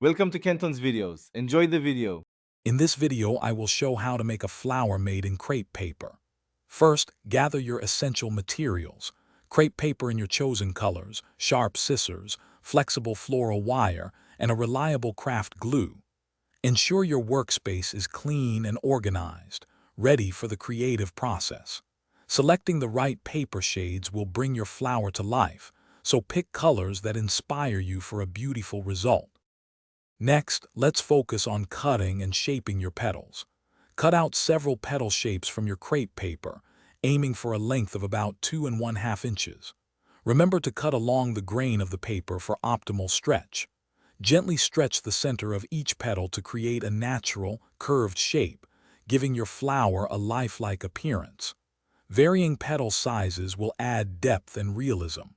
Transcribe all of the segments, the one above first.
Welcome to Kenton's videos. Enjoy the video. In this video, I will show how to make a flower made in crepe paper. First, gather your essential materials. Crepe paper in your chosen colors, sharp scissors, flexible floral wire, and a reliable craft glue. Ensure your workspace is clean and organized, ready for the creative process. Selecting the right paper shades will bring your flower to life, so pick colors that inspire you for a beautiful result. Next, let's focus on cutting and shaping your petals. Cut out several petal shapes from your crepe paper, aiming for a length of about 2½ inches. Remember to cut along the grain of the paper for optimal stretch. Gently stretch the center of each petal to create a natural, curved shape, giving your flower a lifelike appearance. Varying petal sizes will add depth and realism.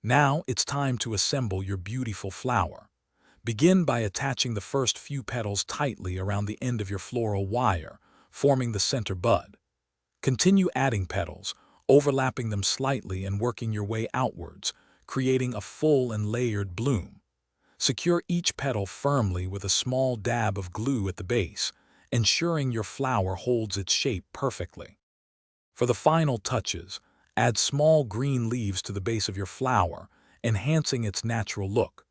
Now it's time to assemble your beautiful flower. Begin by attaching the first few petals tightly around the end of your floral wire, forming the center bud. Continue adding petals, overlapping them slightly and working your way outwards, creating a full and layered bloom. Secure each petal firmly with a small dab of glue at the base, ensuring your flower holds its shape perfectly. For the final touches, add small green leaves to the base of your flower, enhancing its natural look.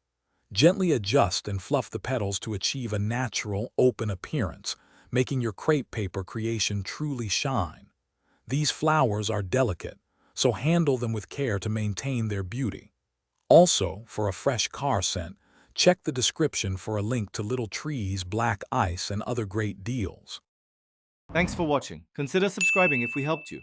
Gently adjust and fluff the petals to achieve a natural, open appearance, making your crepe paper creation truly shine. These flowers are delicate, so handle them with care to maintain their beauty. Also, for a fresh car scent, check the description for a link to Little Trees, Black Ice, and other great deals. Thanks for watching. Consider subscribing if we helped you.